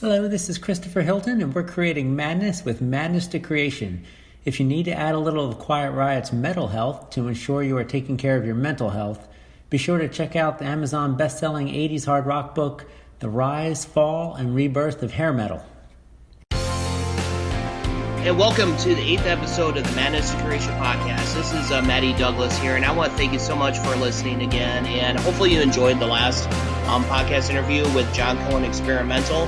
Hello, this is Christopher Hilton, and we're creating madness with madness to creation. If you need to add a little of Quiet Riot's mental health to ensure you are taking care of your mental health, be sure to check out the Amazon best-selling 80s hard rock book, The Rise, Fall, and Rebirth of Hair Metal. And welcome to the 8th episode of the Madness to Creation podcast. This is Maddie Douglas here, and I want to thank you so much for listening again. And hopefully you enjoyed the last podcast interview with John Cohen Experimental.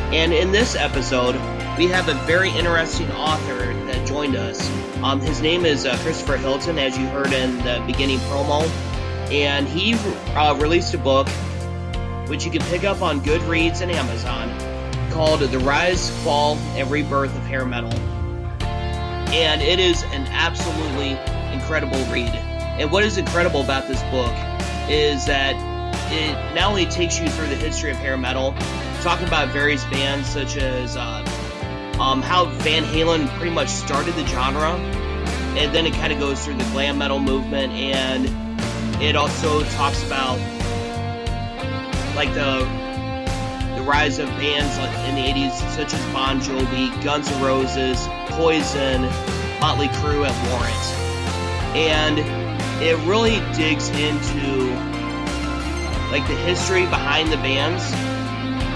And in this episode, we have a very interesting author that joined us. His name is Christopher Hilton, as you heard in the beginning promo. And he released a book, which you can pick up on Goodreads and Amazon, called The Rise, Fall, and Rebirth of Hair Metal. And it is an absolutely incredible read. And what is incredible about this book is that it not only takes you through the history of hair metal, talking about various bands such as how Van Halen pretty much started the genre, and then it kind of goes through the glam metal movement, and it also talks about like the rise of bands in the 80s such as Bon Jovi, Guns N' Roses, Poison, Motley Crue, and Warrant. And it really digs into like the history behind the bands,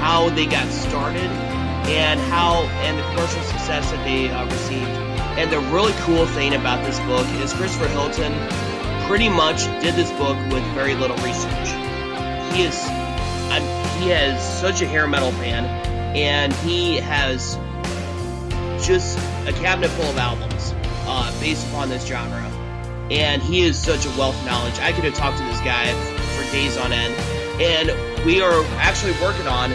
how they got started, and the commercial success that they received. And the really cool thing about this book is Christopher Hilton pretty much did this book with very little research. He has such a hair metal fan, and he has just a cabinet full of albums based upon this genre. And he is such a wealth of knowledge. I could have talked to this guy for days on end. And we are actually working on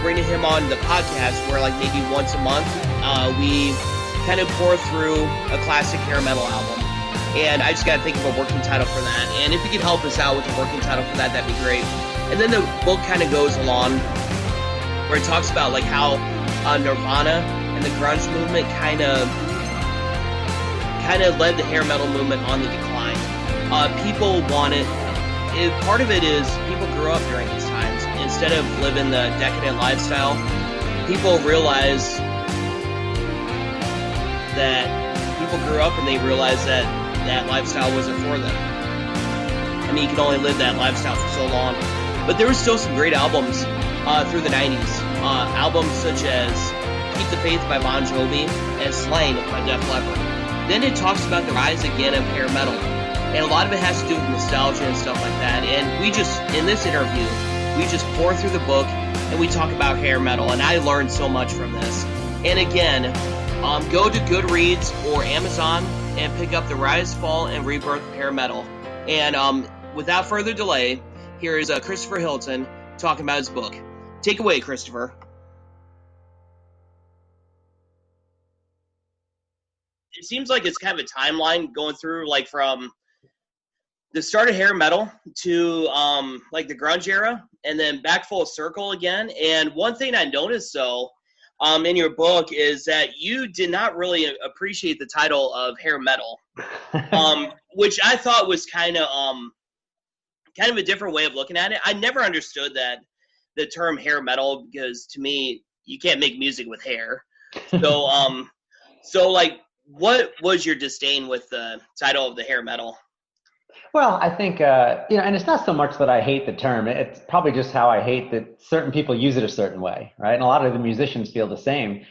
bringing him on the podcast where like maybe once a month we kind of pour through a classic hair metal album. And I just got to think of a working title for that. And if you could help us out with a working title for that, that'd be great. And then the book kind of goes along where it talks about like how Nirvana and the grunge movement kind of led the hair metal movement on the decline. People wanted, part of it is people grew up during these times. Instead of living the decadent lifestyle, people realized that people grew up and they realized that that lifestyle wasn't for them. I mean, you can only live that lifestyle for so long. But there were still some great albums through the 90s. Albums such as Keep the Faith by Bon Jovi and Slain by Def Leppard. Then it talks about the rise again of hair metal. And a lot of it has to do with nostalgia and stuff like that. And we just, in this interview, we just pour through the book and we talk about hair metal. And I learned so much from this. And again, go to Goodreads or Amazon and pick up The Rise, Fall, and Rebirth of Hair Metal. And without further delay, here is Christopher Hilton talking about his book. Take away, Christopher. It seems like it's kind of a timeline going through, like from the start of hair metal to like the grunge era, and then back full circle again. And one thing I noticed though, in your book is that you did not really appreciate the title of hair metal, which I thought was kind of a different way of looking at it. I never understood that the term hair metal, because to me, you can't make music with hair. So, so like, what was your disdain with the title of the hair metal? Well, I think, and it's not so much that I hate the term. It's probably just how I hate that certain people use it a certain way, right? And a lot of the musicians feel the same.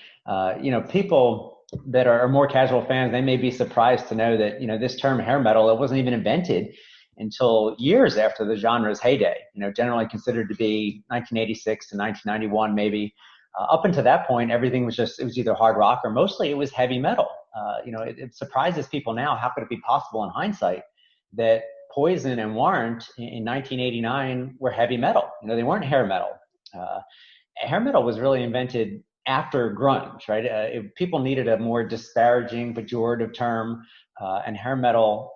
People that are more casual fans, they may be surprised to know that, this term hair metal, it wasn't even invented until years after the genre's heyday, generally considered to be 1986 to 1991 maybe. Up until that point, everything was it was either hard rock or mostly it was heavy metal. It surprises people now, how could it be possible in hindsight that Poison and Warrant in 1989 were heavy metal? They weren't hair metal. Hair metal was really invented after grunge, right? People needed a more disparaging, pejorative term, and hair metal,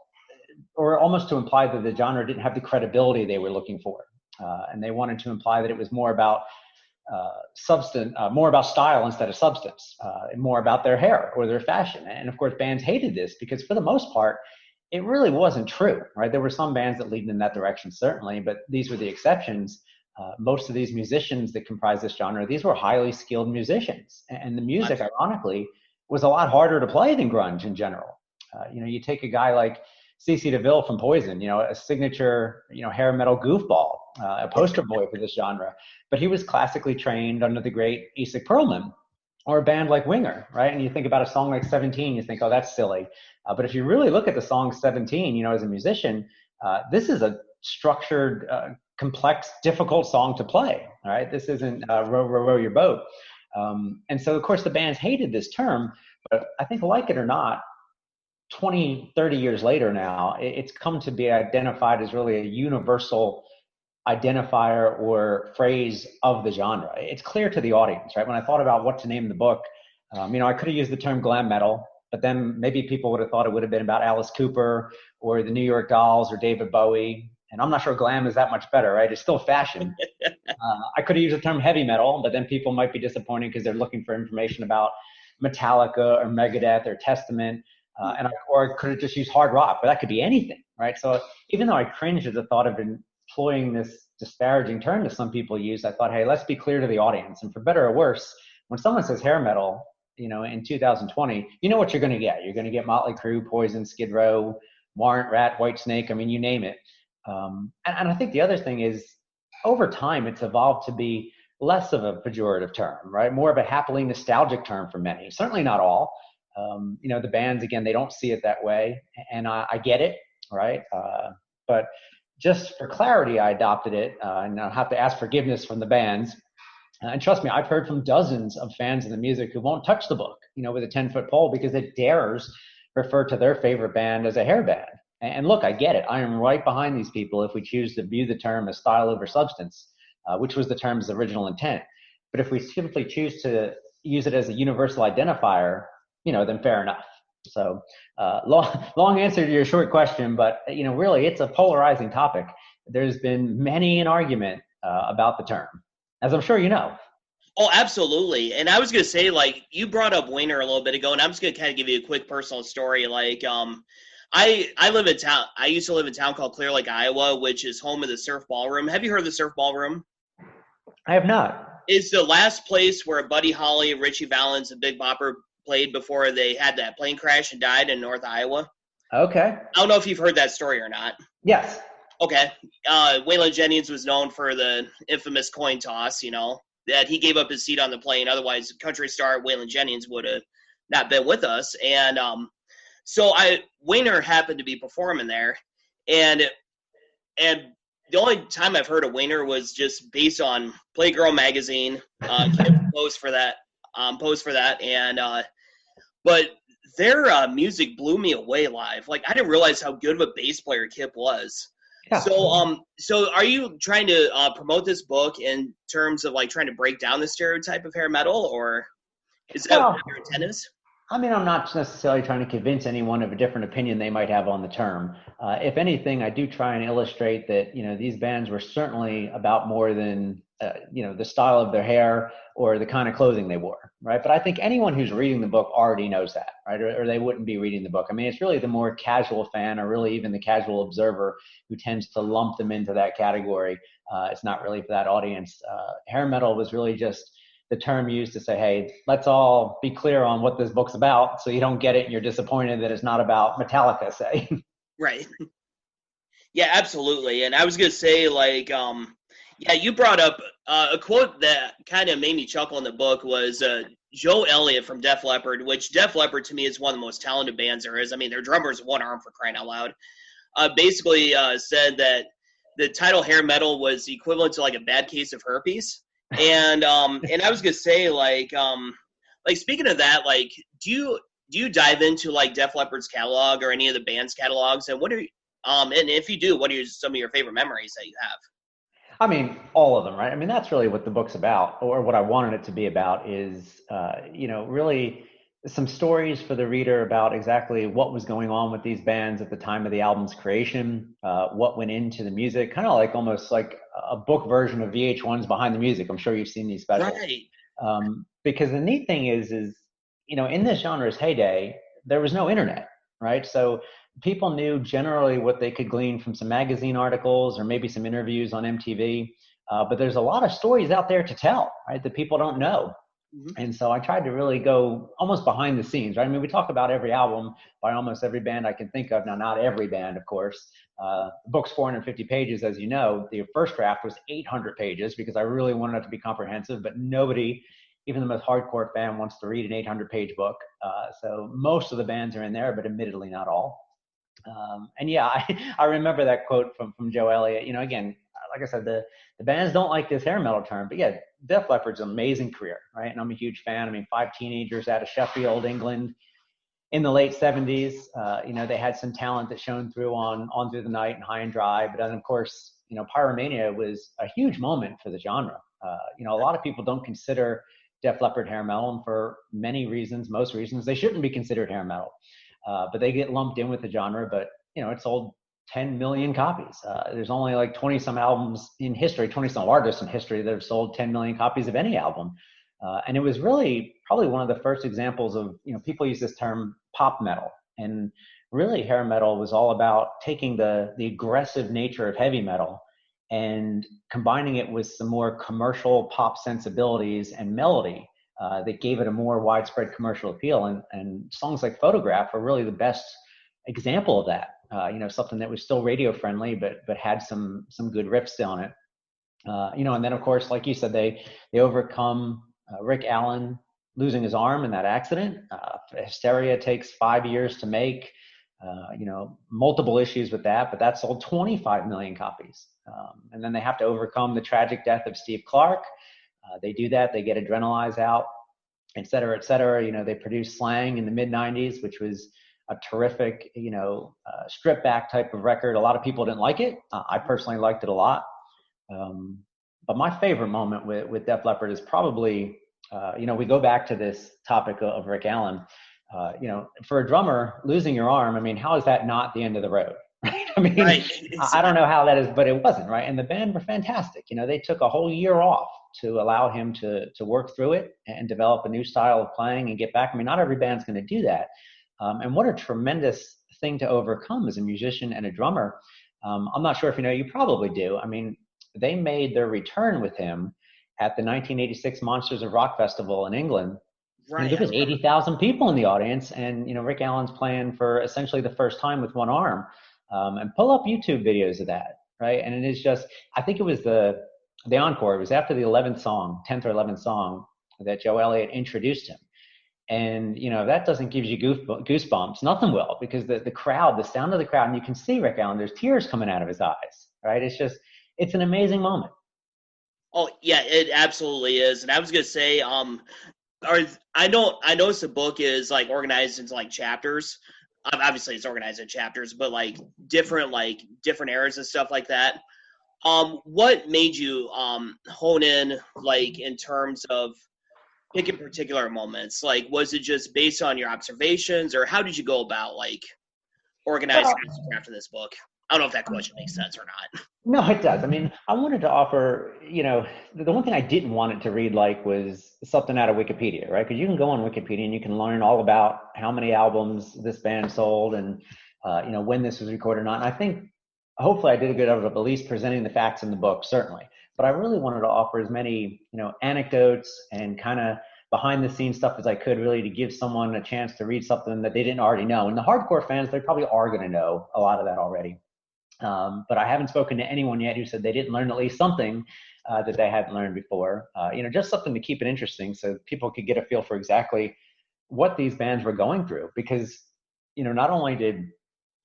or almost to imply that the genre didn't have the credibility they were looking for. And they wanted to imply that it was more about substance, more about style instead of substance, and more about their hair or their fashion. And of course, bands hated this because for the most part, it really wasn't true, right? There were some bands that leaned in that direction, certainly, but these were the exceptions. most of these musicians that comprise this genre, these were highly skilled musicians. And the music, ironically, was a lot harder to play than grunge in general. You take a guy like CC DeVille from Poison, a signature, hair metal goofball, a poster boy for this genre. But he was classically trained under the great Isaac Perlman, or a band like Winger, right? And you think about a song like 17, you think, oh, that's silly. But if you really look at the song 17, as a musician, this is a structured, complex, difficult song to play, all right? This isn't row, row, row your boat. And so, of course, the bands hated this term, but I think, like it or not, 20, 30 years later now, it's come to be identified as really a universal identifier or phrase of the genre. It's clear to the audience, right? When I thought about what to name the book, I could have used the term glam metal, but then maybe people would have thought it would have been about Alice Cooper or the New York Dolls or David Bowie. And I'm not sure glam is that much better, right? It's still fashion. I could have used the term heavy metal, but then people might be disappointed because they're looking for information about Metallica or Megadeth or Testament. Or I could have just used hard rock, but that could be anything, right? So even though I cringed at the thought of employing this disparaging term that some people use, I thought, hey, let's be clear to the audience. And for better or worse, when someone says hair metal, in 2020, you know what you're going to get. You're going to get Motley Crue, Poison, Skid Row, Warrant, Rat, Whitesnake. I mean, you name it. And I think the other thing is, over time, it's evolved to be less of a pejorative term, right? More of a happily nostalgic term for many. Certainly not all. The bands, again, they don't see it that way. And I get it, right? But just for clarity, I adopted it. And I'll have to ask forgiveness from the bands. And trust me, I've heard from dozens of fans of the music who won't touch the book, with a 10-foot pole because it dares refer to their favorite band as a hair band. And look, I get it. I am right behind these people if we choose to view the term as style over substance, which was the term's original intent. But if we simply choose to use it as a universal identifier, then fair enough. So long answer to your short question, but really it's a polarizing topic. There's been many an argument about the term, as I'm sure you know. Oh, absolutely. And I was going to say, you brought up Wiener a little bit ago, and I'm just going to kind of give you a quick personal story. I live in town. I used to live in a town called Clear Lake, Iowa, which is home of the Surf Ballroom. Have you heard of the Surf Ballroom? I have not. It's the last place where Buddy Holly, Richie Valens, and Big Bopper played before they had that plane crash and died in North Iowa. Okay. I don't know if you've heard that story or not. Yes. Okay. Waylon Jennings was known for the infamous coin toss, that he gave up his seat on the plane. Otherwise, country star Waylon Jennings would have not been with us. And so Wiener happened to be performing there. And the only time I've heard of Wiener was just based on Playgirl magazine. Post for that. And but their music blew me away live. I didn't realize how good of a bass player Kip was. Yeah. So are you trying to promote this book in terms of trying to break down the stereotype of hair metal, or is that what your intent is? I mean, I'm not necessarily trying to convince anyone of a different opinion they might have on the term. If anything, I do try and illustrate that, these bands were certainly about more than, the style of their hair or the kind of clothing they wore, right? But I think anyone who's reading the book already knows that, right? Or they wouldn't be reading the book. I mean, it's really the more casual fan, or really even the casual observer, who tends to lump them into that category. It's not really for that audience. Hair metal was really just the term used to say, hey, let's all be clear on what this book's about, so you don't get it and you're disappointed that it's not about Metallica, say. Right. Yeah, absolutely. And I was going to say, you brought up a quote that kind of made me chuckle in the book was Joe Elliott from Def Leppard, which Def Leppard to me is one of the most talented bands there is. I mean, their drummer's one arm, for crying out loud. Basically said that the title hair metal was equivalent to a bad case of herpes. And I was gonna say, speaking of that, do you dive into Def Leppard's catalog or any of the band's catalogs, and what are and if you do, what are some of your favorite memories that you have? I mean, all of them, right? I mean, that's really what the book's about, or what I wanted it to be about is, really some stories for the reader about exactly what was going on with these bands at the time of the album's creation, what went into the music, kind of almost like a book version of VH1's Behind the Music. I'm sure you've seen these specials. Right. Because the neat thing is, in this genre's heyday, there was no internet, right? So people knew generally what they could glean from some magazine articles or maybe some interviews on MTV. but there's a lot of stories out there to tell, right, that people don't know. And so I tried to really go almost behind the scenes, right? I mean, we talk about every album by almost every band I can think of. Now, not every band, of course. The book's 450 pages, as you know. The first draft was 800 pages because I really wanted it to be comprehensive, but nobody, even the most hardcore fan, wants to read an 800-page book. So most of the bands are in there, but admittedly not all. And yeah, I remember that quote from Joe Elliott. You know, again, like I said, the bands don't like this hair metal term, but yeah, Def Leppard's an amazing career, right? And I'm a huge fan. I mean, 5 teenagers out of Sheffield, England, in the late 70s. You know, they had some talent that shone through on Through the Night and High and Dry. But then, of course, you know, Pyromania was a huge moment for the genre. You know, a lot of people don't consider Def Leppard hair metal, and for many reasons, most reasons, they shouldn't be considered hair metal. But they get lumped in with the genre. But, you know, it sold 10 million copies. There's only like 20 some albums in history, 20 some artists in history that have sold 10 million copies of any album. And it was really probably one of the first examples of, you know, people use this term pop metal. And really hair metal was all about taking the aggressive nature of heavy metal and combining it with some more commercial pop sensibilities and melody that gave it a more widespread commercial appeal. And songs like Photograph are really the best example of that. You know, something that was still radio friendly, but had some good riffs on it. You know, and then of course, like you said, they overcome Rick Allen losing his arm in that accident. Hysteria takes 5 years to make. You know, multiple issues with that, but that sold 25 million copies. And then they have to overcome the tragic death of Steve Clark. They do that. They get Adrenalize out, et cetera, et cetera. You know, they produced Slang in the mid 90s, which was a terrific, you know, stripped back type of record. A lot of people didn't like it. I personally liked it a lot. But my favorite moment with Def Leppard is probably, you know, we go back to this topic of Rick Allen. You know, for a drummer, losing your arm, I mean, how is that not the end of the road? Right? I mean, right. I don't know how that is, but it wasn't, right? And the band were fantastic. You know, they took a whole year off to allow him to work through it and develop a new style of playing and get back. I mean, not every band's going to do that. And what a tremendous thing to overcome as a musician and a drummer. I'm not sure if you know, you probably do. I mean, they made their return with him at the 1986 Monsters of Rock Festival in England. Right. There was 80,000 people in the audience, and you know, Rick Allen's playing for essentially the first time with one arm. And pull up YouTube videos of that, right? And it is just, I think it was the encore. It was after the 10th or 11th song that Joe Elliott introduced him. And, you know, that doesn't give you goosebumps. Nothing will, because the crowd, the sound of the crowd, and you can see Rick Allen, there's tears coming out of his eyes, right? It's just, it's an amazing moment. Oh, yeah, it absolutely is. And I was going to say, I noticed the book is like organized into like chapters. Obviously it's organized in chapters, but like different eras and stuff like that. What made you hone in, like, in terms of picking particular moments? Like, was it just based on your observations, or how did you go about like organizing after this book? I don't know if that question makes sense or not. No, it does. I mean, I wanted to offer, you know, the one thing I didn't want it to read like was something out of Wikipedia, right? Because you can go on Wikipedia and you can learn all about how many albums this band sold and, you know, when this was recorded or not. And I think hopefully I did a good job of at least presenting the facts in the book, certainly. But I really wanted to offer as many, you know, anecdotes and kind of behind the scenes stuff as I could, really, to give someone a chance to read something that they didn't already know. And the hardcore fans, they probably are going to know a lot of that already. But I haven't spoken to anyone yet who said they didn't learn at least something that they hadn't learned before. You know, just something to keep it interesting so people could get a feel for exactly what these bands were going through. Because, you know, not only did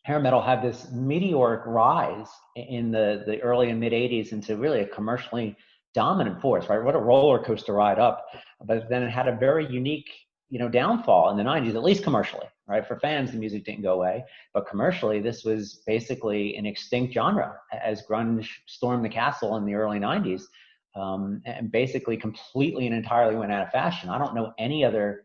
hair metal have this meteoric rise in the early and mid 80s into really a commercially dominant force, right? What a roller coaster ride up. But then it had a very unique, you know, downfall in the 90s, at least commercially, right? For fans, the music didn't go away, but commercially, this was basically an extinct genre as grunge stormed the castle in the early 90s, and basically completely and entirely went out of fashion. I don't know any other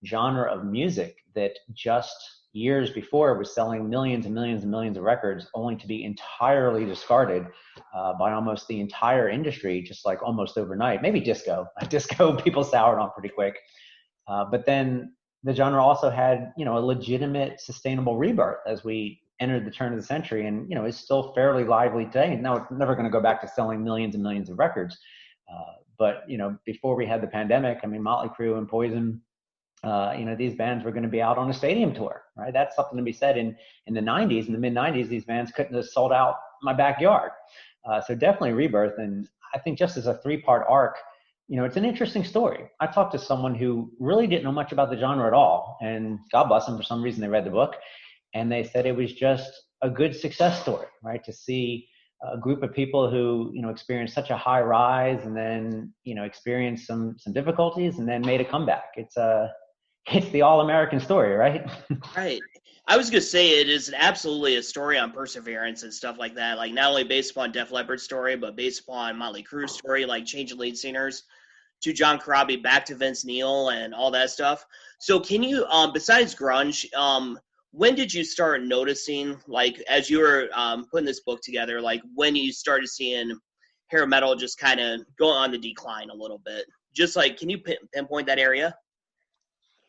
genre of music that just years before was selling millions and millions and millions of records, only to be entirely discarded by almost the entire industry, just like almost overnight. Maybe disco. Disco people soured on pretty quick. But then the genre also had, you know, a legitimate sustainable rebirth as we entered the turn of the century, and is still fairly lively today. Now it's never going to go back to selling millions and millions of records, but before we had the pandemic, I mean, Motley Crue and Poison, these bands were going to be out on a stadium tour, right? That's something to be said. In the 90s, in the mid 90s, these bands couldn't have sold out my backyard. So definitely rebirth. And I think just as a 3-part arc, it's an interesting story. I talked to someone who really didn't know much about the genre at all, and God bless them, for some reason they read the book, and they said it was just a good success story, right? To see a group of people who experienced such a high rise, and then experienced some difficulties, and then made a comeback. It's the all-American story, right? Right. I was gonna say it is absolutely a story on perseverance and stuff like that. Like not only based upon Def Leppard's story, but based upon Motley Crue's story, like changing lead singers to John Corabi, back to Vince Neil, and all that stuff. So can you, besides grunge, when did you start noticing, like as you were putting this book together, like when you started seeing hair metal just kind of go on the decline a little bit? Just like, can you pinpoint that area?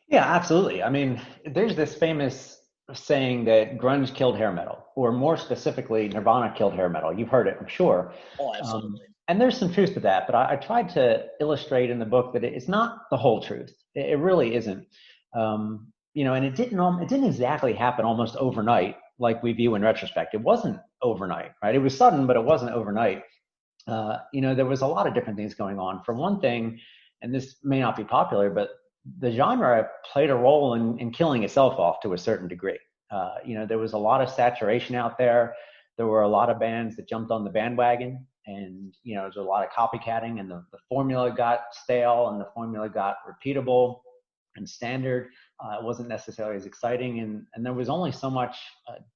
Yeah, absolutely. I mean, there's this famous saying that grunge killed hair metal, or more specifically, Nirvana killed hair metal. You've heard it, I'm sure. Oh, absolutely. And there's some truth to that, but I tried to illustrate in the book that it's not the whole truth. It really isn't. And it didn't exactly happen almost overnight, like we view in retrospect. It wasn't overnight, right? It was sudden, but it wasn't overnight. There was a lot of different things going on. For one thing, and this may not be popular, but the genre played a role in killing itself off to a certain degree. There was a lot of saturation out there. There were a lot of bands that jumped on the bandwagon, and there was a lot of copycatting, and the formula got stale, and the formula got repeatable and standard. It wasn't necessarily as exciting, and there was only so much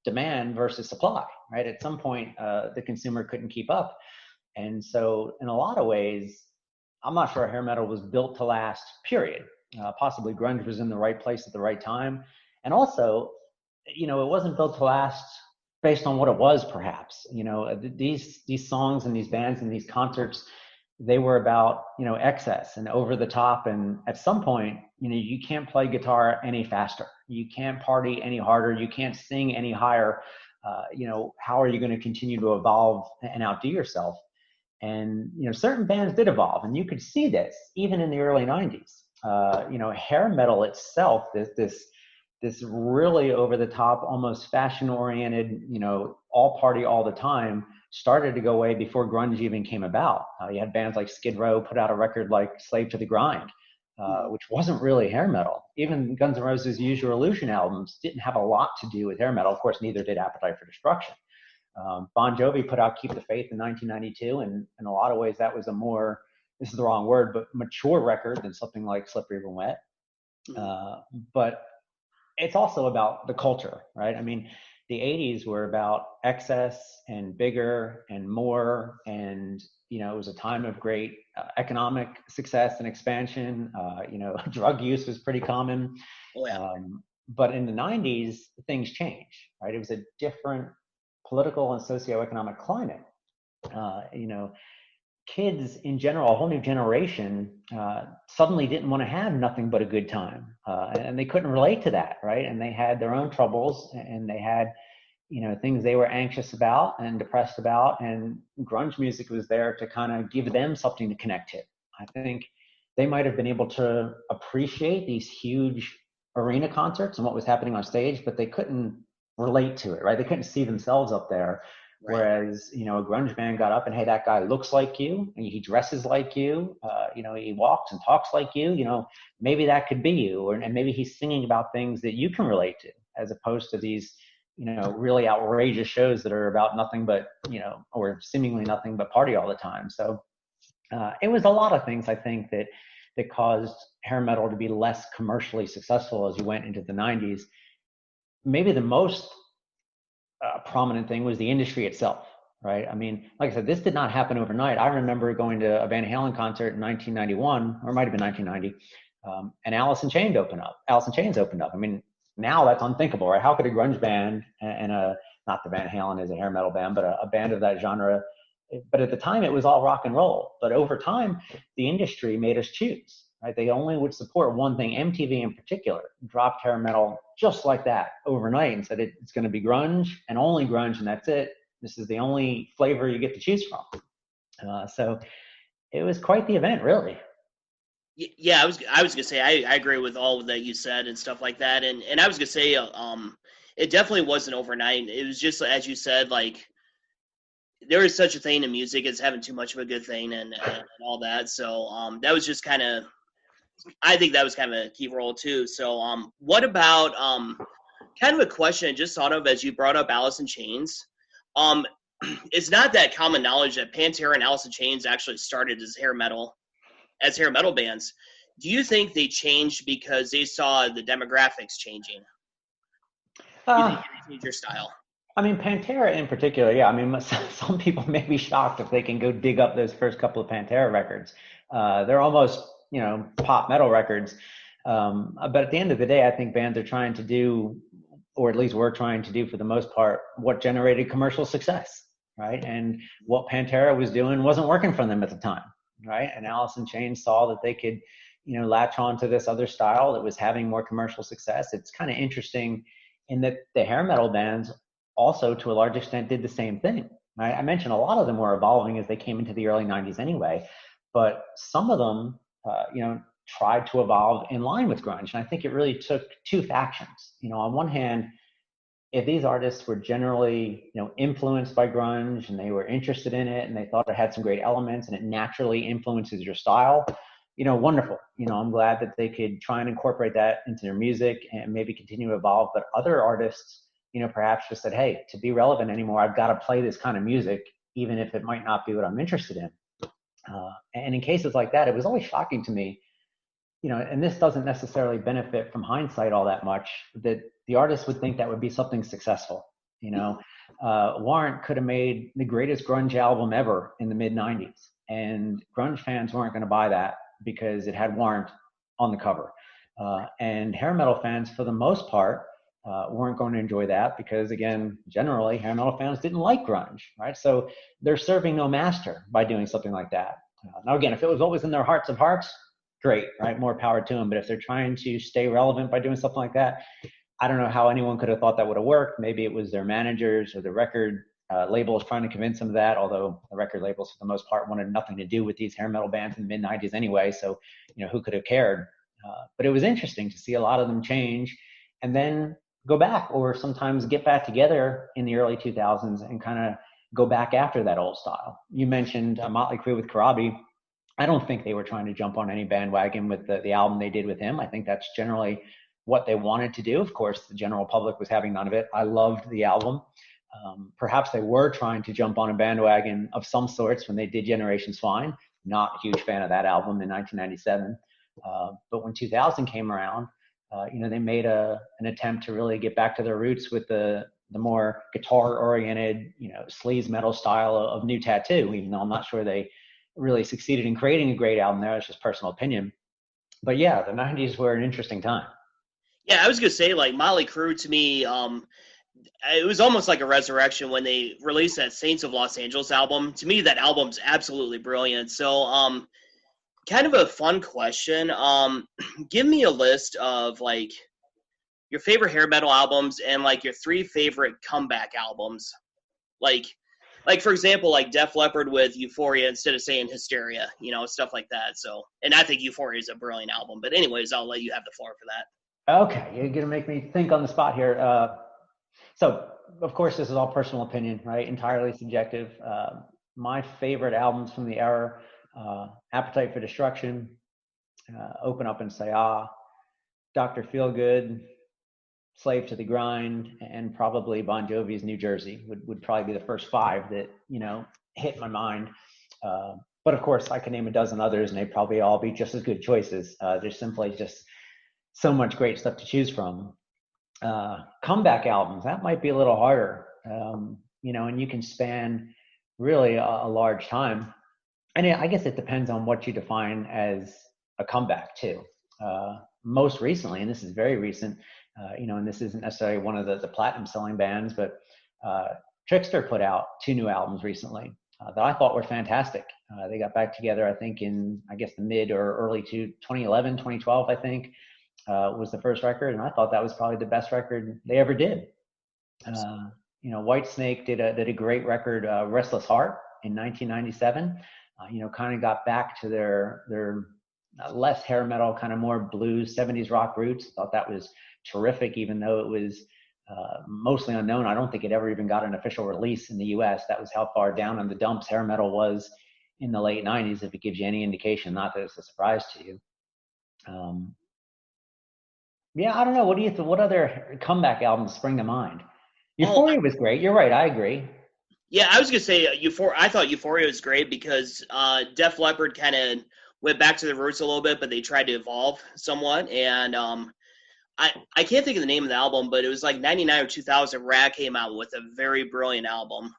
demand versus supply, right? At some point, the consumer couldn't keep up. And so in a lot of ways, I'm not sure hair metal was built to last, period. Possibly grunge was in the right place at the right time. And also, it wasn't built to last based on what it was, perhaps. These songs and these bands and these concerts, they were about, excess and over the top. And at some point, you can't play guitar any faster. You can't party any harder. You can't sing any higher. How are you going to continue to evolve and outdo yourself? And, certain bands did evolve, and you could see this even in the early 90s. Hair metal itself, this really over the top, almost fashion oriented, all party all the time, started to go away before grunge even came about. You had bands like Skid Row put out a record like Slave to the Grind, which wasn't really hair metal. Even Guns N' Roses' Use Your Illusion albums didn't have a lot to do with hair metal. Of course, neither did Appetite for Destruction. Bon Jovi put out Keep the Faith in 1992, and in a lot of ways that was a more, this is the wrong word, but mature record than something like Slippery When Wet. But it's also about the culture, right? I mean, the 80s were about excess and bigger and more, and it was a time of great economic success and expansion. Drug use was pretty common. Oh, yeah. But in the 90s, things changed, right? It was a different political and socioeconomic climate. Kids in general, a whole new generation, suddenly didn't want to have nothing but a good time. And they couldn't relate to that, right? And they had their own troubles, and they had, things they were anxious about and depressed about. And grunge music was there to kind of give them something to connect to. I think they might have been able to appreciate these huge arena concerts and what was happening on stage, but they couldn't relate to it, right? They couldn't see themselves up there. Right. Whereas, a grunge band got up and, hey, that guy looks like you, and he dresses like you, he walks and talks like you, maybe that could be you, and maybe he's singing about things that you can relate to, as opposed to these, really outrageous shows that are about nothing but, or seemingly nothing but party all the time. So it was a lot of things, I think, that caused hair metal to be less commercially successful as you went into the 90s. Maybe the most prominent thing was the industry itself, right? I mean, like I said, this did not happen overnight. I remember going to a Van Halen concert in 1991, or it might have been 1990, and Alice in Chains opened up. I mean, now that's unthinkable, right? How could a grunge band and not the Van Halen is a hair metal band, but a band of that genre, but at the time it was all rock and roll. But over time, the industry made us choose. right? They only would support one thing. MTV in particular dropped hair metal just like that overnight and said it's going to be grunge and only grunge, and that's it. This is the only flavor you get to choose from. So it was quite the event, really. Yeah, I was gonna say I agree with all that you said and stuff like that, and I was gonna say it definitely wasn't overnight. It was just as you said, like there is such a thing in music as having too much of a good thing and all that. So that was just kind of, I think that was kind of a key role too. So what about kind of a question I just thought of as you brought up Alice in Chains. It's not that common knowledge that Pantera and Alice in Chains actually started as hair metal bands. Do you think they changed because they saw the demographics changing? Do you think they changed your style? I mean, Pantera in particular, yeah. I mean, some people may be shocked if they can go dig up those first couple of Pantera records. They're almost, pop metal records. But at the end of the day, I think bands are trying to do, or at least we're trying to do for the most part, what generated commercial success, right? And what Pantera was doing wasn't working for them at the time, right? And Alice in Chains saw that they could, latch on to this other style that was having more commercial success. It's kind of interesting in that the hair metal bands also, to a large extent, did the same thing. Right? I mentioned a lot of them were evolving as they came into the early 90s anyway, but some of them, tried to evolve in line with grunge. And I think it really took two factions. On one hand, if these artists were generally, influenced by grunge and they were interested in it and they thought it had some great elements and it naturally influences your style, wonderful. I'm glad that they could try and incorporate that into their music and maybe continue to evolve. But other artists, perhaps just said, hey, to be relevant anymore, I've got to play this kind of music, even if it might not be what I'm interested in. And in cases like that, it was always shocking to me, and this doesn't necessarily benefit from hindsight all that much, that the artist would think that would be something successful. Warrant could have made the greatest grunge album ever in the mid 90s, and grunge fans weren't going to buy that because it had Warrant on the cover. And hair metal fans, for the most part, weren't going to enjoy that because, again, generally hair metal fans didn't like grunge, right? So they're serving no master by doing something like that. Now, again, if it was always in their hearts of hearts, great, right? More power to them. But if they're trying to stay relevant by doing something like that, I don't know how anyone could have thought that would have worked. Maybe it was their managers or the record labels trying to convince them of that, although the record labels, for the most part, wanted nothing to do with these hair metal bands in the mid-90s anyway. So, who could have cared? But it was interesting to see a lot of them change and then go back, or sometimes get back together in the early 2000s and kind of go back after that old style. You mentioned Motley Crue with Karabi. I don't think they were trying to jump on any bandwagon with the album they did with him. I think that's generally what they wanted to do. Of course, the general public was having none of it. I loved the album. Perhaps they were trying to jump on a bandwagon of some sorts when they did Generation Swine. Not a huge fan of that album in 1997. But when 2000 came around, they made an attempt to really get back to their roots with the more guitar-oriented, sleaze metal style of New Tattoo, even though I'm not sure they really succeeded in creating a great album there. It's just personal opinion. But yeah, the 90s were an interesting time. Yeah, I was going to say, like, Motley Crue, to me, it was almost like a resurrection when they released that Saints of Los Angeles album. To me, that album's absolutely brilliant. So, kind of a fun question. Give me a list of, like, your favorite hair metal albums and, like, your 3 favorite comeback albums. Like, for example, like Def Leppard with Euphoria instead of saying Hysteria, stuff like that. So, and I think Euphoria is a brilliant album. But anyways, I'll let you have the floor for that. Okay, you're going to make me think on the spot here. So, of course, this is all personal opinion, right? Entirely subjective. My favorite albums from the era, Appetite for Destruction, Open Up and Say Ah, Dr. Feelgood, Slave to the Grind, and probably Bon Jovi's New Jersey would probably be the first 5 that, hit my mind. But of course, I could name a dozen others and they'd probably all be just as good choices. There's simply just so much great stuff to choose from. Comeback albums, that might be a little harder, and you can span really a large time. And I guess it depends on what you define as a comeback too. Most recently, and this is very recent, and this isn't necessarily one of the platinum selling bands, but Trickster put out 2 new albums recently. that I thought were fantastic. They got back together, I think, in, I guess, the mid or early to 2011, 2012, I think, was the first record. And I thought that was probably the best record they ever did. Whitesnake did a great record, Restless Heart, in 1997. Kind of got back to their less hair metal, kind of more blues, 70s rock roots. Thought that was terrific, even though it was mostly unknown. I don't think it ever even got an official release in the US. That was how far down in the dumps hair metal was in the late 90s, if it gives you any indication. Not that it's a surprise to you. I don't know. What do you think? What other comeback albums spring to mind? Euphoria was great. You're right. I agree. Yeah, I was gonna say Euphoria. I thought Euphoria was great because Def Leppard kind of went back to the roots a little bit, but they tried to evolve somewhat. And I can't think of the name of the album, but it was like 99 or 2000. Rat came out with a very brilliant album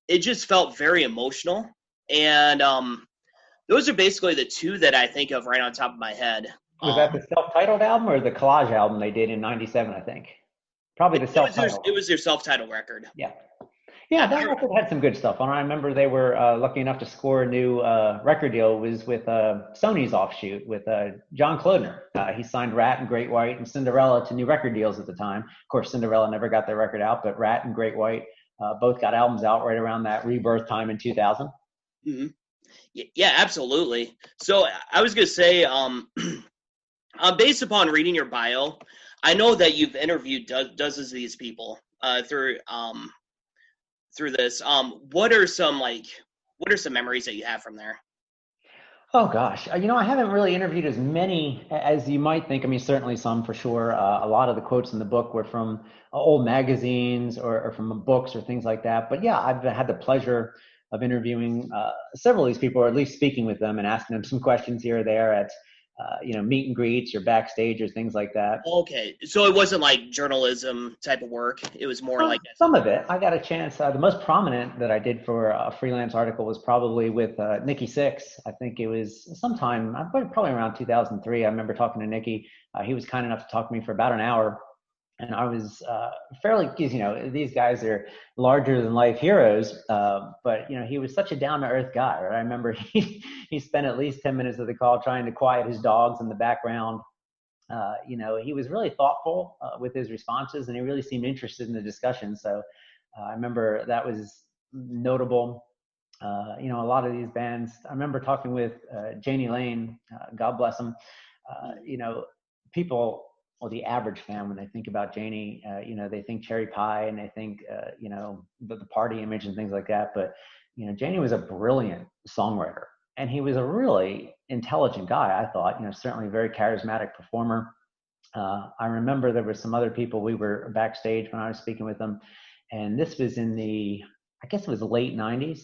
it just felt very emotional. And those are basically the two that I think of right on top of my head. Was that the self-titled album or the collage album they did in 97, I think? Probably the self-titled. It was their self-titled record. Yeah. Yeah, that record had some good stuff on it. I remember they were lucky enough to score a new record deal. It was with Sony's offshoot with John Clodner. He signed Rat and Great White and Cinderella to new record deals at the time. Of course, Cinderella never got their record out, but Rat and Great White both got albums out right around that rebirth time in 2000. Mm-hmm. Yeah, absolutely. So I was going to say, based upon reading your bio, I know that you've interviewed dozens of these people through this. What are some memories that you have from there? Oh gosh, I haven't really interviewed as many as you might think. I mean, certainly some for sure. A lot of the quotes in the book were from old magazines or from books or things like that. But yeah, I've had the pleasure of interviewing several of these people, or at least speaking with them and asking them some questions here or there at meet and greets or backstage or things like that. Okay, so it wasn't like journalism type of work. It was more like some of it. I got a chance. The most prominent that I did for a freelance article was probably with Nikki Sixx. I think it was sometime, probably around 2003. I remember talking to Nikki. He was kind enough to talk to me for about an hour. And I was fairly, these guys are larger than life heroes, but he was such a down to earth guy. Right? I remember he spent at least 10 minutes of the call trying to quiet his dogs in the background. He was really thoughtful with his responses, and he really seemed interested in the discussion. So I remember that was notable. A lot of these bands. I remember talking with Janie Lane, God bless him. People. Well, the average fan, when they think about Janie, they think cherry pie and they think, the party image and things like that. But, Janie was a brilliant songwriter, and he was a really intelligent guy, I thought, certainly a very charismatic performer. I remember there were some other people, we were backstage when I was speaking with them, and this was in I guess it was late 90s.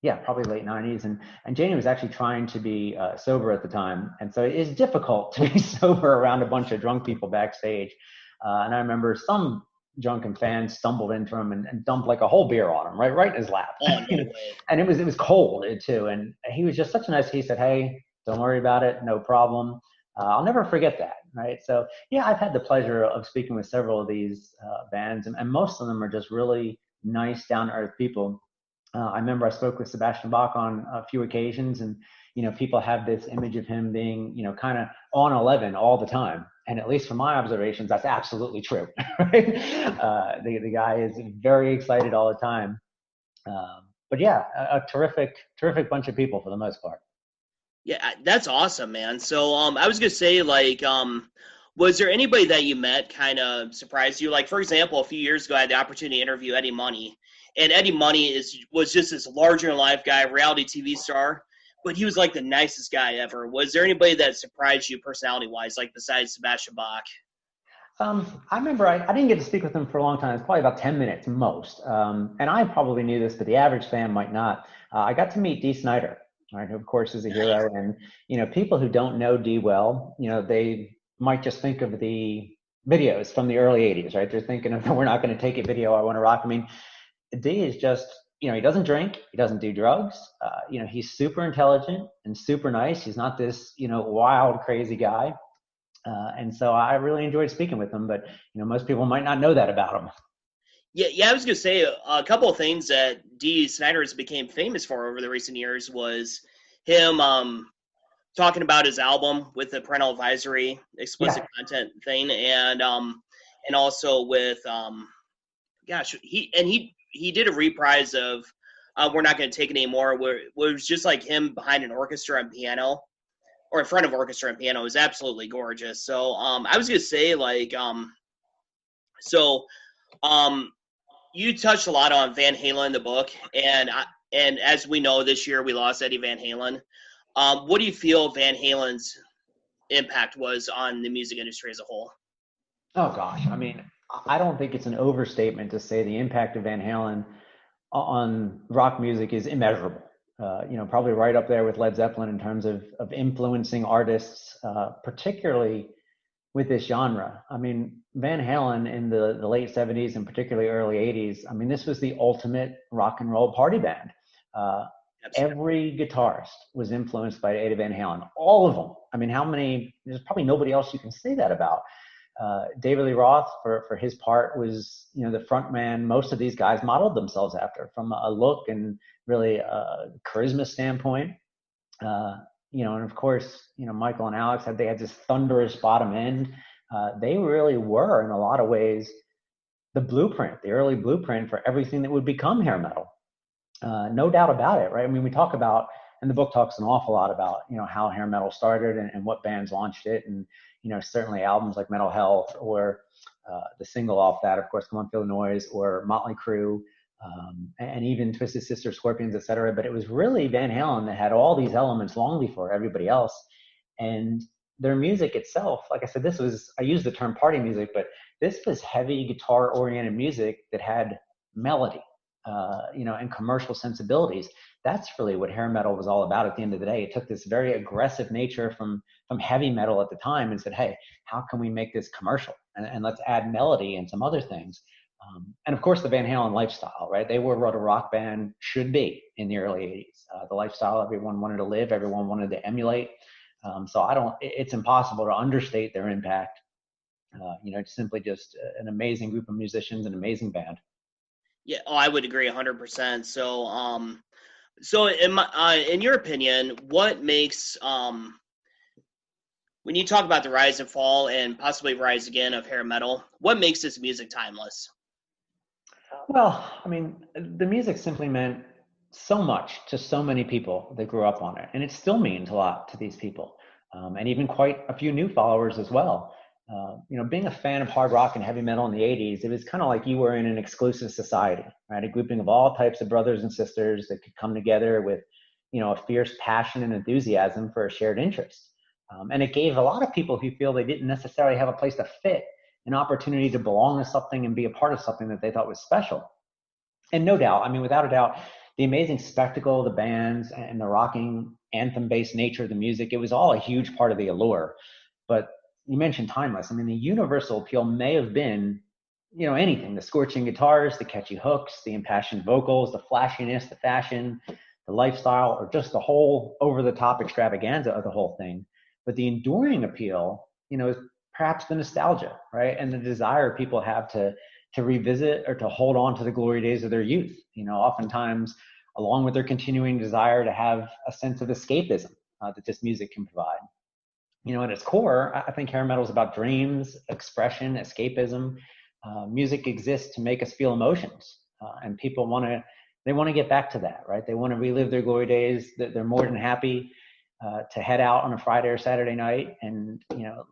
Yeah, probably late 90s. And Janie was actually trying to be sober at the time. And so it's difficult to be sober around a bunch of drunk people backstage. And I remember some drunken fans stumbled into him and dumped like a whole beer on him, right in his lap. Oh, no way. And it was cold too. And he was just such a nice, he said, "Hey, don't worry about it. No problem." I'll never forget that. Right. So yeah, I've had the pleasure of speaking with several of these bands, and most of them are just really nice, down to earth people. I remember I spoke with Sebastian Bach on a few occasions, and, people have this image of him being, kind of on 11 all the time. And at least from my observations, that's absolutely true. Right? The guy is very excited all the time. But yeah, a terrific bunch of people for the most part. Yeah, that's awesome, man. So I was going to say, was there anybody that you met kind of surprised you? Like, for example, a few years ago, I had the opportunity to interview Eddie Money. And Eddie Money was just this larger-than-life guy, reality TV star, but he was like the nicest guy ever. Was there anybody that surprised you personality-wise, like besides Sebastian Bach? I remember I didn't get to speak with him for a long time. It's probably about 10 minutes most. And I probably knew this, but the average fan might not. I got to meet Dee Snider, right, who, of course, is a hero. And, people who don't know Dee well, they might just think of the videos from the early 80s, right? They're thinking of, "We're not going to take a video, I Want to Rock." I mean, Dee is just, he doesn't drink, he doesn't do drugs. He's super intelligent and super nice. He's not this, wild, crazy guy. And so I really enjoyed speaking with him, but, most people might not know that about him. Yeah, I was gonna say a couple of things that Dee Snider has became famous for over the recent years was him talking about his album with the parental advisory explicit Yeah. content thing, and also with gosh, he did a reprise of "We're Not Going to Take It Anymore," where it was just like him behind an orchestra and piano, or in front of orchestra and piano. It was absolutely gorgeous. So I was gonna say like so um you touched a lot on Van Halen in the book, and as we know, this year we lost Eddie Van Halen. What do you feel Van Halen's impact was on the music industry as a whole? Oh gosh, I mean, I don't think it's an overstatement to say the impact of Van Halen on rock music is immeasurable. Probably right up there with Led Zeppelin in terms of influencing artists, particularly with this genre. I mean, Van Halen in the late 70s and particularly early 80s, I mean, this was the ultimate rock and roll party band. Uh, Absolutely. every guitarist was influenced by Eddie Van Halen, all of them. I mean, how many, there's probably nobody else you can say that about. David Lee Roth, for his part, was the front man. Most of these guys modeled themselves after, from a look and really a charisma standpoint. And of course, Michael and Alex they had this thunderous bottom end. They really were, in a lot of ways, the blueprint, the early blueprint for everything that would become hair metal. No doubt about it, right? I mean, we talk about, and the book talks an awful lot about, how hair metal started and what bands launched it. And, certainly albums like Mental Health or the single off that, of course, Come On Feel the Noise, or Motley Crue, and even Twisted Sister, Scorpions, etc. But it was really Van Halen that had all these elements long before everybody else. And their music itself, like I said, I use the term party music, but this was heavy guitar oriented music that had melody, and commercial sensibilities. That's really what hair metal was all about at the end of the day. It took this very aggressive nature from heavy metal at the time and said, hey, how can we make this commercial? And let's add melody and some other things. And of course, the Van Halen lifestyle, right? They were what a rock band should be in the early 80s. The lifestyle everyone wanted to live, everyone wanted to emulate. It's impossible to understate their impact. It's simply just an amazing group of musicians, an amazing band. Yeah, I would agree 100%. So in your opinion, what makes when you talk about the rise and fall and possibly rise again of hair metal, what makes this music timeless? Well, I mean, the music simply meant so much to so many people that grew up on it, and it still means a lot to these people, and even quite a few new followers as well. Being a fan of hard rock and heavy metal in the 80s, it was kind of like you were in an exclusive society, right? A grouping of all types of brothers and sisters that could come together with, a fierce passion and enthusiasm for a shared interest. And it gave a lot of people who feel they didn't necessarily have a place to fit an opportunity to belong to something and be a part of something that they thought was special. And no doubt, I mean, without a doubt, the amazing spectacle, the bands, and the rocking anthem-based nature of the music, it was all a huge part of the allure. But you mentioned timeless. I mean, the universal appeal may have been, anything, the scorching guitars, the catchy hooks, the impassioned vocals, the flashiness, the fashion, the lifestyle, or just the whole over-the-top extravaganza of the whole thing. But the enduring appeal, is perhaps the nostalgia, right? And the desire people have to revisit or to hold on to the glory days of their youth, oftentimes along with their continuing desire to have a sense of escapism that this music can provide. At its core, I think hair metal is about dreams, expression, escapism. Music exists to make us feel emotions, and people want to get back to that, right? They want to relive their glory days. They're more than happy to head out on a Friday or Saturday night and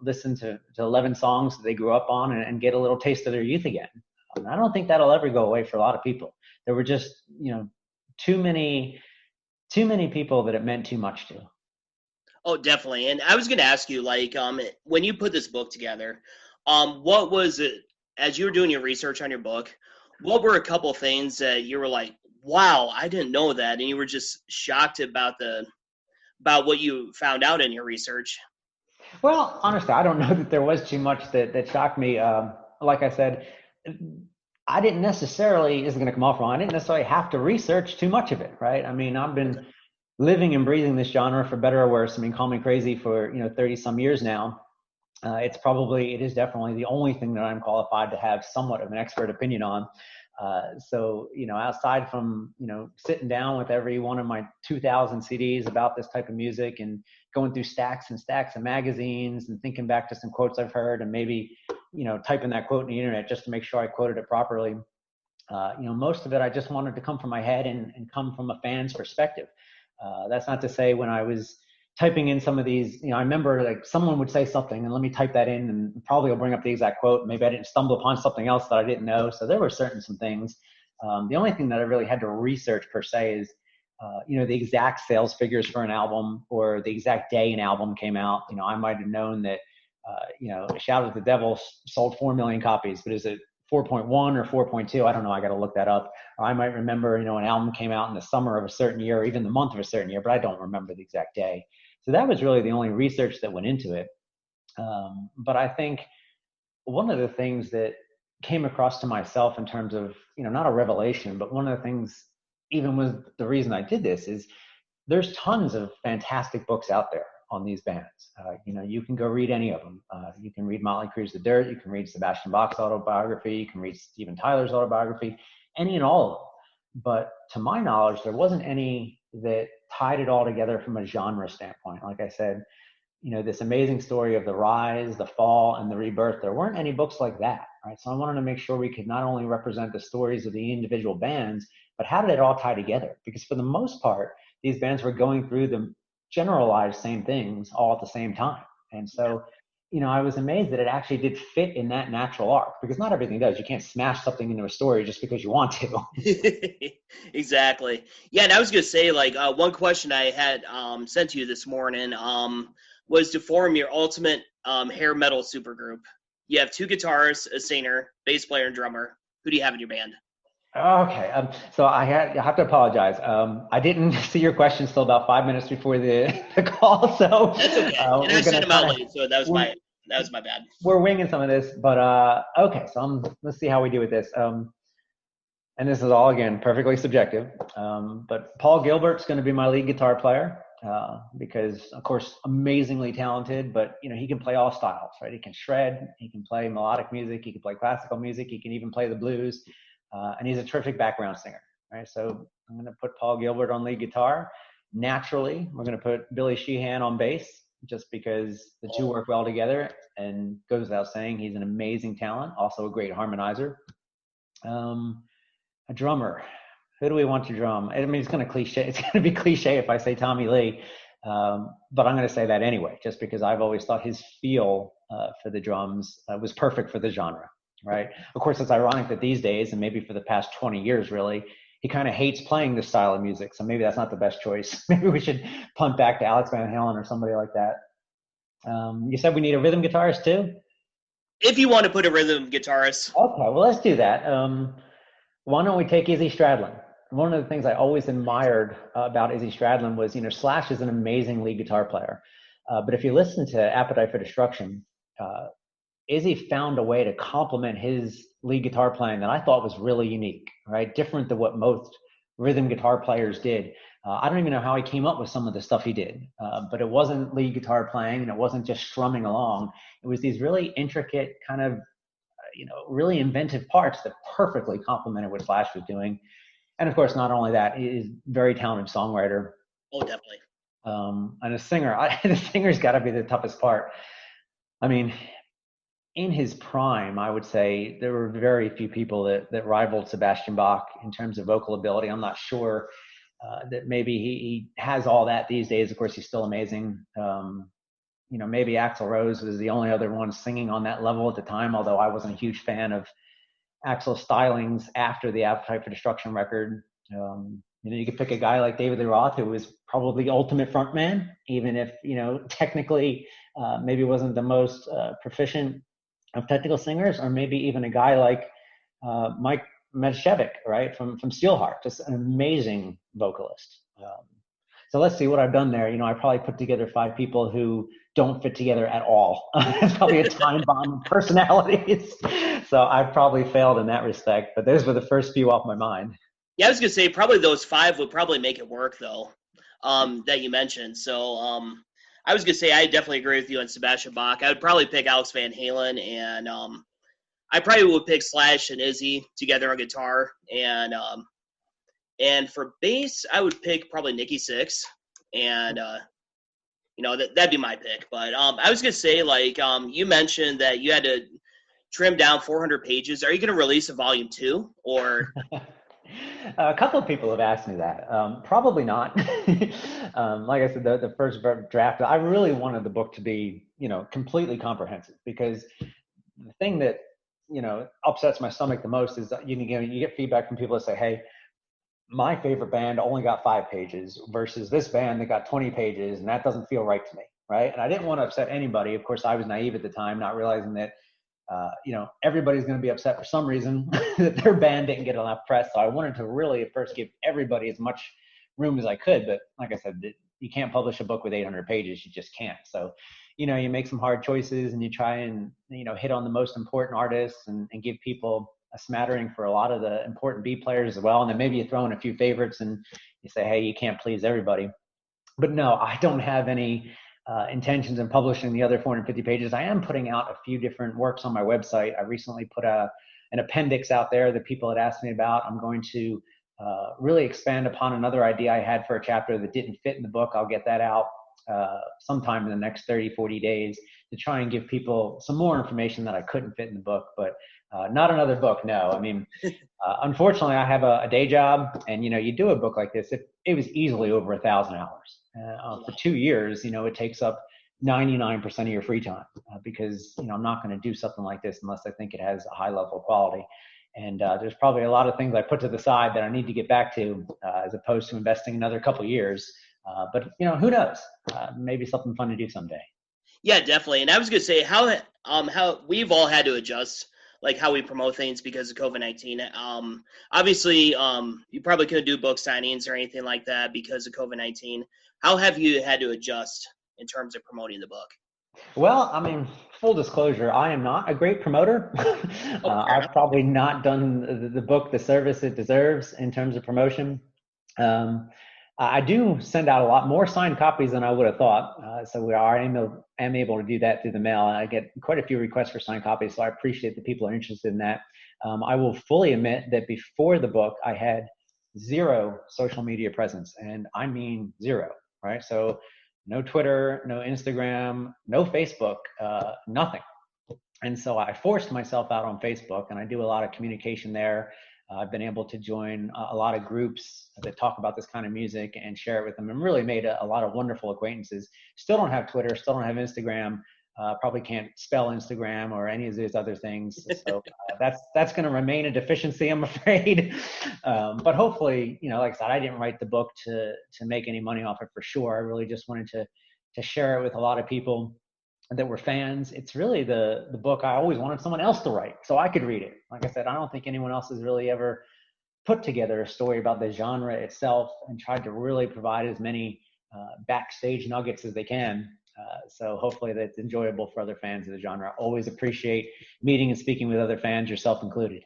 listen to 11 songs that they grew up on and get a little taste of their youth again. I don't think that'll ever go away for a lot of people. There were just too many people that it meant too much to. Oh, definitely. And I was going to ask you, like, when you put this book together, what was it, as you were doing your research on your book, what were a couple things that you were like, wow, I didn't know that, and you were just shocked about what you found out in your research? Well, honestly, I don't know that there was too much that shocked me. Like I said, I didn't necessarily, this is going to come off wrong, I didn't necessarily have to research too much of it, right? I mean, I've been living and breathing this genre for better or worse. I mean, call me crazy, for 30 some years now. It is definitely the only thing that I'm qualified to have somewhat of an expert opinion on. So, outside from, sitting down with every one of my 2,000 CDs about this type of music and going through stacks and stacks of magazines and thinking back to some quotes I've heard and maybe, typing that quote in the internet just to make sure I quoted it properly. Most of it, I just wanted to come from my head and come from a fan's perspective. That's not to say when I was typing in some of these, I remember like someone would say something and let me type that in and probably I'll bring up the exact quote. Maybe I didn't stumble upon something else that I didn't know. So there were some things. The only thing that I really had to research per se is, the exact sales figures for an album or the exact day an album came out. I might have known that, Shout at the Devil sold 4 million copies, but is it 4.1 or 4.2? I don't know. I got to look that up. Or I might remember, an album came out in the summer of a certain year, or even the month of a certain year, but I don't remember the exact day. So that was really the only research that went into it. But I think one of the things that came across to myself in terms of, not a revelation, but one of the things, even was the reason I did this, is there's tons of fantastic books out there on these bands. You can go read any of them. You can read Motley Crue's The Dirt. You can read Sebastian Bach's autobiography. You can read Steven Tyler's autobiography, any and all of them. But to my knowledge, there wasn't any that tied it all together from a genre standpoint. Like I said, this amazing story of the rise, the fall, and the rebirth, there weren't any books like that, right? So I wanted to make sure we could not only represent the stories of the individual bands, but how did it all tie together? Because for the most part, these bands were going through the generalized same things all at the same time. And so, I was amazed that it actually did fit in that natural arc, because not everything does. You can't smash something into a story just because you want to. Exactly. Yeah, and I was going to say, one question I had sent to you this morning was to form your ultimate hair metal supergroup. You have 2 guitarists, a singer, bass player, and drummer. Who do you have in your band? Okay. So I have to apologize. I didn't see your question till about 5 minutes before the call. So that's okay. And I sent them out late, so that was my bad. We're winging some of this, but okay. So let's see how we do with this. And this is all, again, perfectly subjective. But Paul Gilbert's going to be my lead guitar player because, of course, amazingly talented, but, he can play all styles, right? He can shred, he can play melodic music, he can play classical music, he can even play the blues, and he's a terrific background singer, right? So I'm going to put Paul Gilbert on lead guitar. Naturally, we're going to put Billy Sheehan on bass, just because the two work well together, and goes without saying, he's an amazing talent, also a great harmonizer. A drummer. Who do we want to drum? I mean, it's going to be cliche if I say Tommy Lee, but I'm going to say that anyway, just because I've always thought his feel for the drums was perfect for the genre, right? Of course, it's ironic that these days, and maybe for the past 20 years really, he kind of hates playing this style of music, so maybe that's not the best choice. Maybe we should punt back to Alex Van Halen or somebody like that. You said we need a rhythm guitarist too? If you want to put a rhythm guitarist. Okay, well, let's do that. Why don't we take Izzy Stradlin? One of the things I always admired about Izzy Stradlin was, Slash is an amazing lead guitar player. But if you listen to Appetite for Destruction, Izzy found a way to complement his lead guitar playing that I thought was really unique, right? Different than what most rhythm guitar players did. I don't even know how he came up with some of the stuff he did, but it wasn't lead guitar playing, and it wasn't just strumming along. It was these really intricate kind of, really inventive parts that perfectly complemented what Slash was doing. And of course, not only that, he is a very talented songwriter. Oh, definitely. And a singer. The singer's got to be the toughest part. I mean, in his prime, I would say there were very few people that rivaled Sebastian Bach in terms of vocal ability. I'm not sure that maybe he has all that these days. Of course, he's still amazing. Maybe Axl Rose was the only other one singing on that level at the time, although I wasn't a huge fan of Axl's stylings after the Appetite for Destruction record. You could pick a guy like David Lee Roth, who was probably the ultimate frontman, even if, technically maybe wasn't the most proficient of technical singers, or maybe even a guy like Mike Medshevik, right, from Steelheart, just an amazing vocalist. So let's see what I've done there. I probably put together 5 people who don't fit together at all. It's probably a time bomb of personalities. So I've probably failed in that respect, but those were the first few off my mind. Yeah, I was going to say probably those 5 would probably make it work, though, that you mentioned. So I was going to say I definitely agree with you on Sebastian Bach. I would probably pick Alex Van Halen and I probably would pick Slash and Izzy together on guitar, and for bass, I would pick probably Nikki Sixx, and that'd be my pick. But I was gonna say, like, you mentioned that you had to trim down 400 pages. Are you gonna release a volume 2 or? A couple of people have asked me that. Probably not. Like I said, the first draft, I really wanted the book to be, completely comprehensive, because the thing that, upsets my stomach the most is that you get feedback from people that say, hey, my favorite band only got 5 pages versus this band that got 20 pages, and that doesn't feel right to me, right? And I didn't want to upset anybody. Of course, I was naive at the time, not realizing that everybody's going to be upset for some reason that their band didn't get enough press. So I wanted to really at first give everybody as much room as I could. But like I said, you can't publish a book with 800 pages. You just can't. So, you make some hard choices, and you try and, hit on the most important artists and give people a smattering for a lot of the important B players as well. And then maybe you throw in a few favorites and you say, hey, you can't please everybody. But no, I don't have any intentions in publishing the other 450 pages. I am putting out a few different works on my website. I recently put an appendix out there that people had asked me about. I'm going to really expand upon another idea I had for a chapter that didn't fit in the book. I'll get that out sometime in the next 30, 40 days to try and give people some more information that I couldn't fit in the book. But not another book, no. I mean, unfortunately, I have a day job, and, you do a book like this, it was easily over 1,000 hours. For 2 years, it takes up 99% of your free time because, I'm not going to do something like this unless I think it has a high level of quality. And there's probably a lot of things I put to the side that I need to get back to as opposed to investing another couple of years. But, who knows? Maybe something fun to do someday. Yeah, definitely. And I was going to say how we've all had to adjust, like how we promote things because of COVID-19. Obviously, you probably couldn't do book signings or anything like that because of COVID-19. How have you had to adjust in terms of promoting the book? Well, I mean, full disclosure, I am not a great promoter. I've probably not done the book the service it deserves in terms of promotion. I do send out a lot more signed copies than I would have thought. So I am able to do that through the mail. I get quite a few requests for signed copies, so I appreciate that people are interested in that. I will fully admit that before the book, I had 0 social media presence, and I mean 0, right? So no Twitter, no Instagram, no Facebook, nothing. And so I forced myself out on Facebook, and I do a lot of communication there. I've been able to join a lot of groups that talk about this kind of music and share it with them, and really made a lot of wonderful acquaintances. Still don't have Twitter, still don't have Instagram, probably can't spell Instagram or any of these other things. So that's going to remain a deficiency, I'm afraid. But hopefully, like I said, I didn't write the book to make any money off it for sure. I really just wanted to share it with a lot of people that were fans. It's really the book I always wanted someone else to write so I could read it. Like I said, I don't think anyone else has really ever put together a story about the genre itself and tried to really provide as many backstage nuggets as they can. So hopefully that's enjoyable for other fans of the genre. I always appreciate meeting and speaking with other fans, yourself included.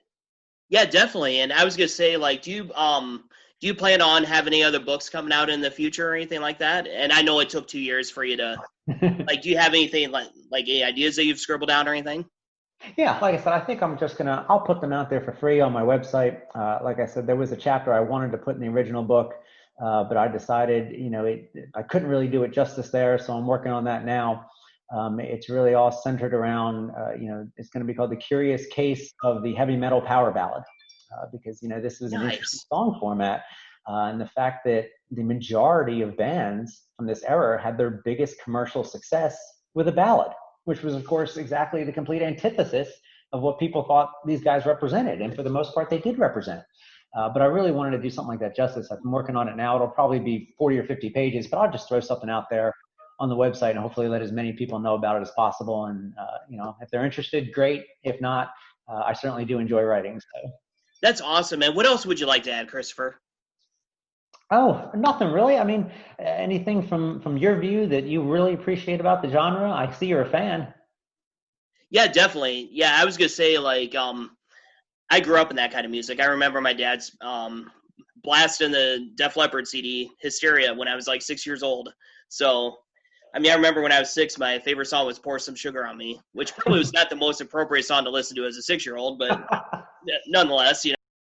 Yeah, definitely. And I was going to say, like, do you plan on having any other books coming out in the future or anything like that? And I know it took 2 years for you to, like, do you have anything like any ideas that you've scribbled down or anything? Yeah, like I said, I think I'll put them out there for free on my website. Like I said, there was a chapter I wanted to put in the original book, but I decided, I couldn't really do it justice there. So I'm working on that now. It's really all centered around, it's going to be called The Curious Case of the Heavy Metal Power Ballad, because, this is an interesting song format. And the fact that the majority of bands from this era had their biggest commercial success with a ballad, which was, of course, exactly the complete antithesis of what people thought these guys represented. And for the most part, they did represent. But I really wanted to do something like that justice. I've been working on it now. It'll probably be 40 or 50 pages, but I'll just throw something out there on the website and hopefully let as many people know about it as possible. And, if they're interested, great. If not, I certainly do enjoy writing. So. That's awesome. And what else would you like to add, Christopher? Oh, nothing really. I mean, anything from your view that you really appreciate about the genre? I see you're a fan. Yeah, definitely. Yeah, I was going to say, like, I grew up in that kind of music. I remember my dad's blasting the Def Leppard CD, Hysteria, when I was like 6 years old. So I mean, I remember when I was 6, my favorite song was Pour Some Sugar on Me, which probably was not the most appropriate song to listen to as a 6-year-old, but nonetheless,